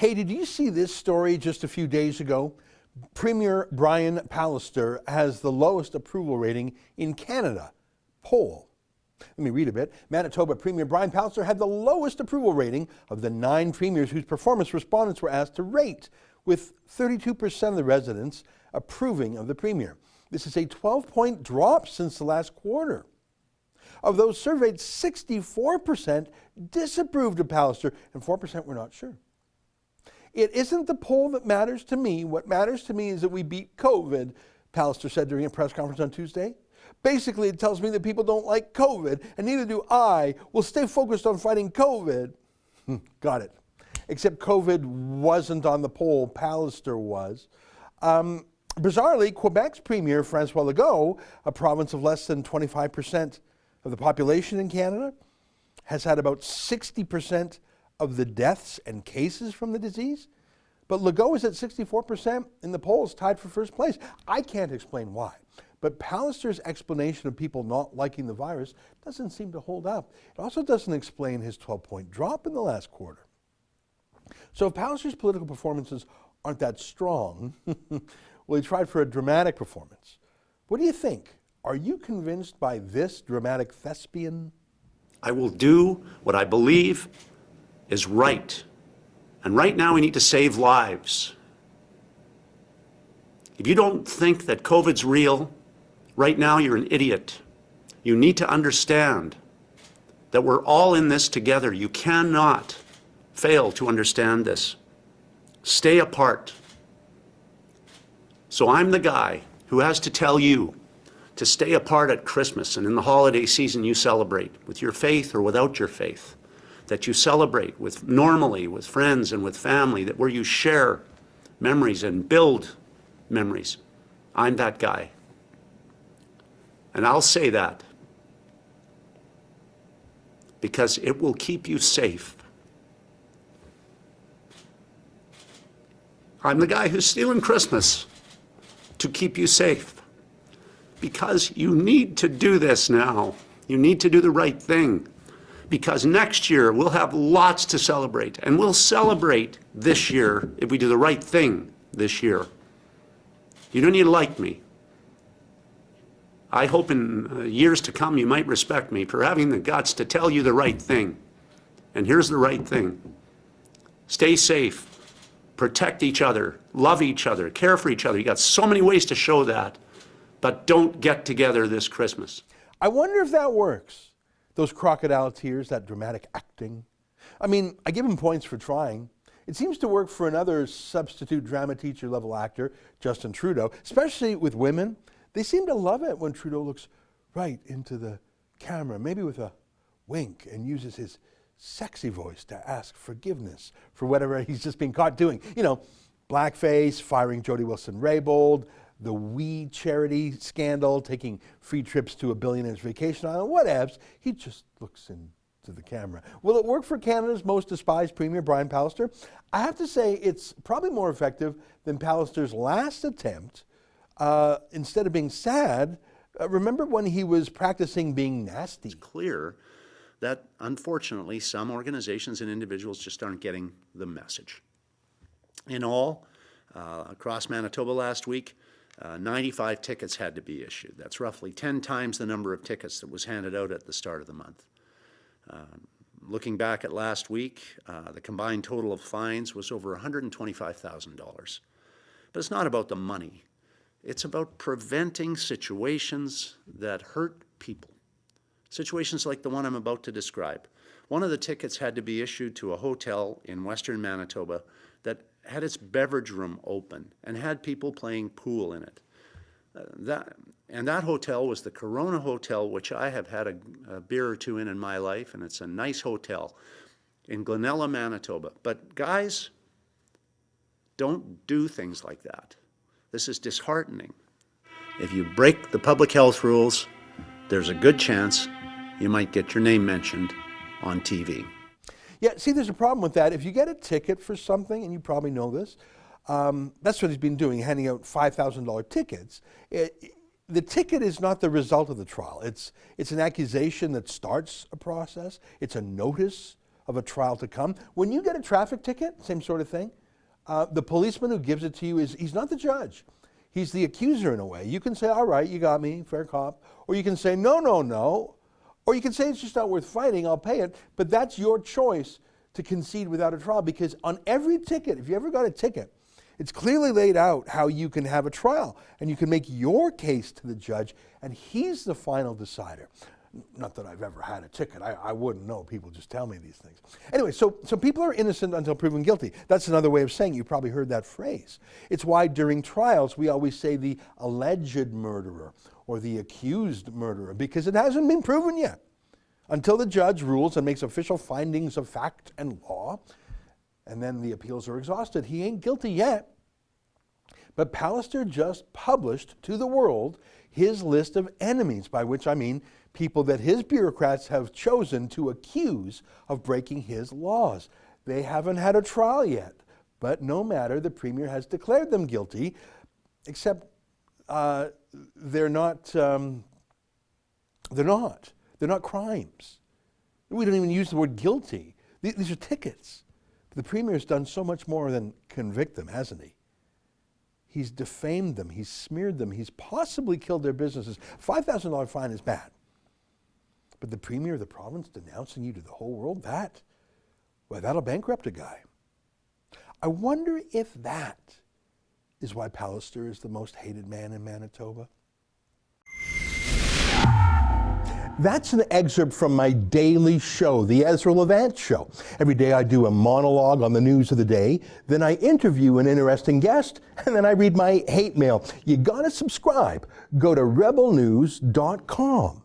Hey, did you see this story just a few days ago? Premier Brian Pallister has the lowest approval rating in Canada. Poll. Let me read a bit. Manitoba Premier Brian Pallister had the lowest approval rating of the 9 premiers whose performance respondents were asked to rate, with 32% of the residents approving of the premier. This is a 12-point drop since the last quarter. Of those surveyed, 64% disapproved of Pallister and 4% were not sure. It isn't the poll that matters to me. What matters to me is that we beat COVID, Pallister said during a press conference on Tuesday. Basically, it tells me that people don't like COVID, and neither do I. We'll stay focused on fighting COVID. Got it. Except COVID wasn't on the poll, Pallister was. Bizarrely, Quebec's premier, François Legault, a province of less than 25% of the population in Canada, has had about 60% of the deaths and cases from the disease. But Legault is at 64% in the polls, tied for first place. I can't explain why. But Pallister's explanation of people not liking the virus doesn't seem to hold up. It also doesn't explain his 12-point drop in the last quarter. So if Pallister's political performances aren't that strong, well, he tried for a dramatic performance. What do you think? Are you convinced by this dramatic thespian? I will do what I believe is right. And right now we need to save lives. If you don't think that COVID's real, right now you're an idiot. You need to understand that we're all in this together. You cannot fail to understand this. Stay apart. So I'm the guy who has to tell you to stay apart at Christmas and in the holiday season you celebrate with your faith or without your faith. That you celebrate with normally with friends and with family, that where you share memories and build memories. I'm that guy. And I'll say that because it will keep you safe. I'm the guy who's stealing Christmas to keep you safe. Because you need to do this now. You need to do the right thing. Because next year we'll have lots to celebrate. And we'll celebrate this year if we do the right thing this year. You don't need to like me. I hope in years to come you might respect me for having the guts to tell you the right thing. And here's the right thing. Stay safe. Protect each other. Love each other. Care for each other. You got so many ways to show that. But don't get together this Christmas. I wonder if that works. Those crocodile tears, that dramatic acting. I mean, I give him points for trying. It seems to work for another substitute drama teacher level actor, Justin Trudeau, especially with women. They seem to love it when Trudeau looks right into the camera, maybe with a wink, and uses his sexy voice to ask forgiveness for whatever he's just been caught doing. You know, blackface, firing Jody Wilson-Raybould, the We charity scandal, taking free trips to a billionaire's vacation island, whatevs. He just looks into the camera. Will it work for Canada's most despised premier, Brian Pallister? I have to say it's probably more effective than Pallister's last attempt. Instead of being sad, remember when he was practicing being nasty? It's clear that, unfortunately, some organizations and individuals just aren't getting the message. In all, across Manitoba last week, 95 tickets had to be issued. That's roughly 10 times the number of tickets that was handed out at the start of the month. Looking back at last week, the combined total of fines was over $125,000. But it's not about the money. It's about preventing situations that hurt people. Situations like the one I'm about to describe. One of the tickets had to be issued to a hotel in western Manitoba that had its beverage room open and had people playing pool in it. That hotel was the Corona Hotel, which I have had a beer or two in my life, and it's a nice hotel in Glenella, Manitoba. But guys, don't do things like that. This is disheartening. If you break the public health rules, there's a good chance you might get your name mentioned on TV. Yeah, see, there's a problem with that. If you get a ticket for something, and you probably know this, that's what he's been doing, handing out $5,000 tickets. The ticket is not the result of the trial. It's an accusation that starts a process. It's a notice of a trial to come. When you get a traffic ticket, same sort of thing, the policeman who gives it to you he's not the judge. He's the accuser in a way. You can say, all right, you got me, fair cop. Or you can say, no, no, no. Or you can say, it's just not worth fighting, I'll pay it. But that's your choice to concede without a trial, because on every ticket, if you ever got a ticket, it's clearly laid out how you can have a trial, and you can make your case to the judge, and he's the final decider. Not that I've ever had a ticket. I wouldn't know. People just tell me these things. Anyway, so people are innocent until proven guilty. That's another way of saying, you probably heard that phrase. It's why during trials we always say the alleged murderer or the accused murderer, because it hasn't been proven yet. Until the judge rules and makes official findings of fact and law, and then the appeals are exhausted. He ain't guilty yet. But Pallister just published to the world his list of enemies, by which I mean people that his bureaucrats have chosen to accuse of breaking his laws. They haven't had a trial yet, but no matter, the Premier has declared them guilty, except they're not crimes. We don't even use the word guilty. These are tickets. The Premier's done so much more than convict them, hasn't he? He's defamed them, he's smeared them, he's possibly killed their businesses. $5,000 fine is bad. But the Premier of the province denouncing you to the whole world, that'll bankrupt a guy. I wonder if that is why Pallister is the most hated man in Manitoba. That's an excerpt from my daily show, The Ezra Levant Show. Every day I do a monologue on the news of the day, then I interview an interesting guest, and then I read my hate mail. You gotta subscribe. Go to rebelnews.com.